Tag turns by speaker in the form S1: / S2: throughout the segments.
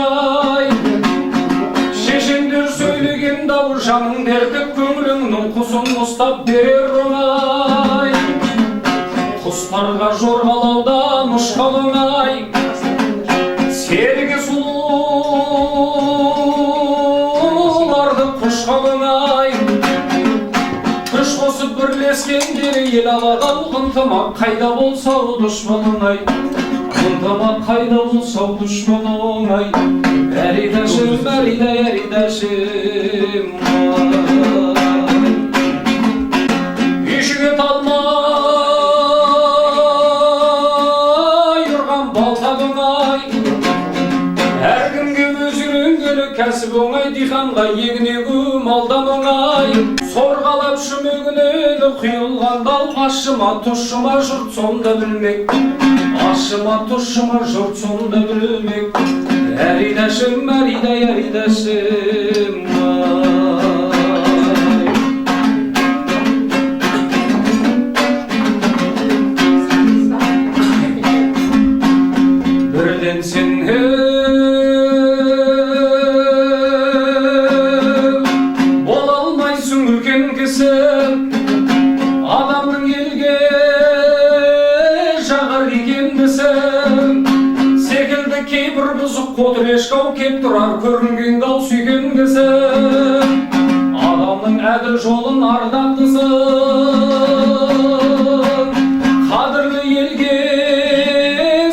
S1: ay. Şeşindir söylеген davuşanın derdi köңлүңнүн кусун устап берер оңай. Кустарга жоргалаудан ушкалың ай. Серги суларды кушкалың ай. Күш косуп бирлескендер ел алага ынтымак кайда болсо душманың ай. Ынтымак кайда болсо душманың ай. Әридашым, әридашым үйшіге талмай ұрған балтабың ай. Әркімге өзінің көлі кәсіп оңай, диханға егінегі малдан оңай. Сорғалап шүмегінен құйылған дал, ашыма тұшыма жұрт сонда білмек. Ашыма тұшыма жұрт сонда білмек. Әридашым, әридашым бірден сен бола алмайсың үлкен кісі. Адамның елге жағар екенбісің. Секілді кейбір бұзық қотырешкау кеп тұрар көрінген гау сүйген кісі. Адамның әділ жолын ардақтысың. Қадірлі елге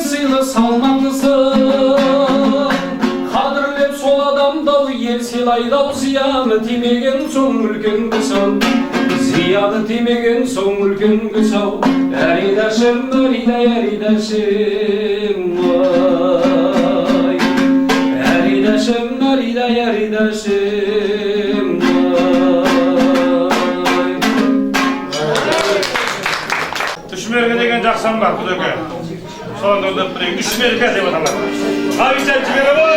S1: сыйлы салмақтысың. Қадірлеп сол адамдау ел сыйлайдау, зияны тимеген соң үлкен кісі. Зияны тимеген соң үлкен кісі. Әридашым, әридашым Әридашым, әридашым
S2: Үшмерге деген жақсам бар құдеке. Соны ұлдап бірейін, үшмерге деп аталар. Авичан жібері бой!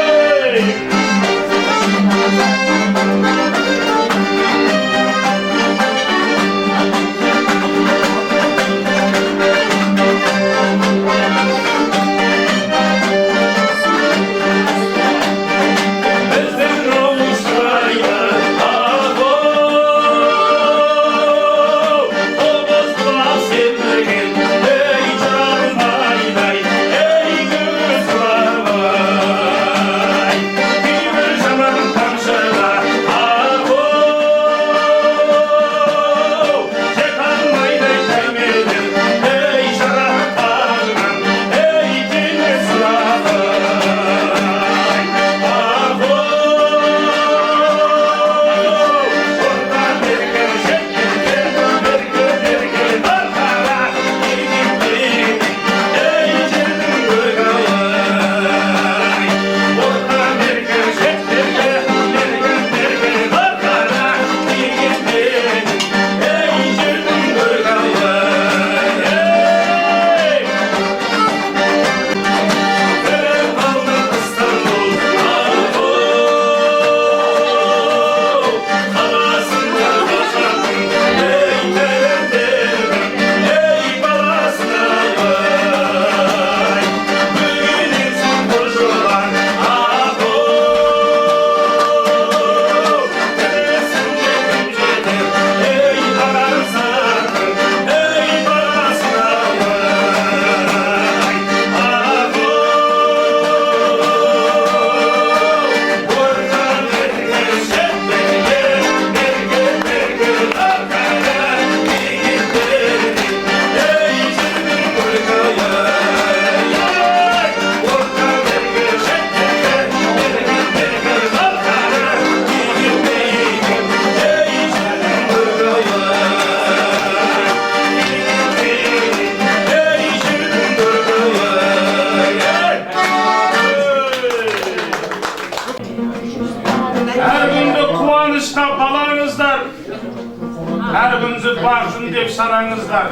S3: Бақсын деп санаңыздар.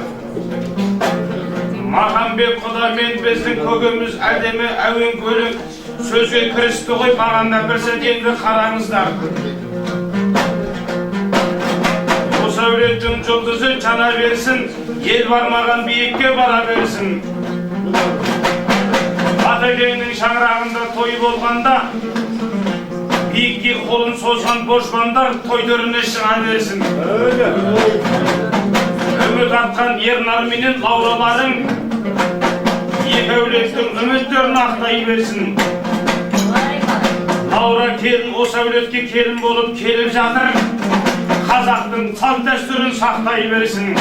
S3: Махамбет құда мен біздің көгіміз әдемі әуен көлік сөзге кірісті ғой, мағанда бір сәтенді қараңыздар. Осы әулеттің жұлдызы жана берсін, ел бармаған биікке бара берсін. Атекеңнің шаңырағында той болғанда биікке қолын созған божбандар той төріне шыға берсін. Үміт артқан ернар менен лаураларың екі әулеттің үміттерін ақтай берсін. Лаура келін осы әулетке келін болып келіп жатыр, қазақтың салт дәстүрін сақтай берсін.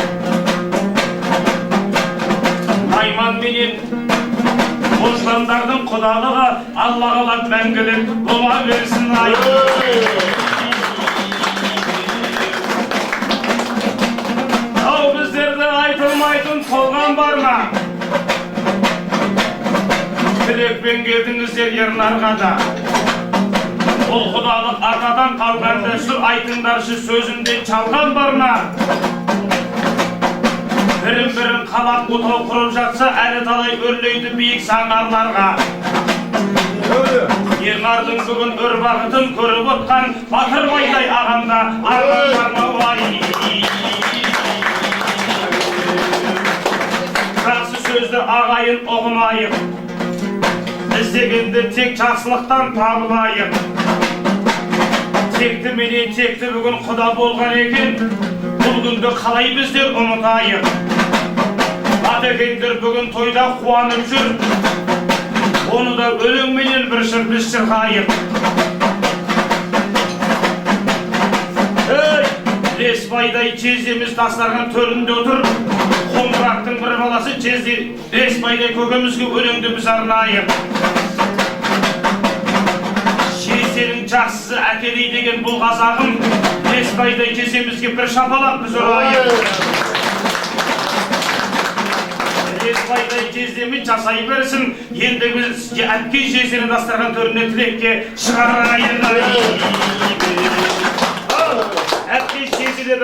S3: Найман менен божбандардың құдалығы Алла қалап мәңгілік бола берсін. Ау біздерді айтылмайтын толған бар ма? Тілекпен келдіңіздер Ернарға да. Ол құдалық атадан қалған дәстүр, айтыңдаршы сөзімде çalған бар ма? Бірін-бірін қалап отау құрып жатса, әлі талай өрлейді биік саңғарларға. Ернардың бүгін өр бақытын көріп отқан Батырбайдай ағамда арман бар ма вай? Жақсы сөзді ағайын ұғынайық, іздегенде тек жақсылықтан табылайық. Текті менен текті бүгін құда болған екен, бұл күнді қалай біздер ұмытайық. Атекеңдер бүгін тойда қуанып жүр, оны да өлеңменен бір шыр біз шырқайық. Лесбайдай жездеміз дастархан төрінде отыр, Қоңырақтың бір баласы Лесбайдай көкемізге өлеңді біз арнайық. Жезденің жақсысы әкелей деген бұл қазағым, Лесбайдай жездемізге бір шапалақ біз ұрайық. Лесбайдай жездеміз жасай берсін, енді біз әпке жездені дастархан төріне тілекке шығарайық. Әпке жездені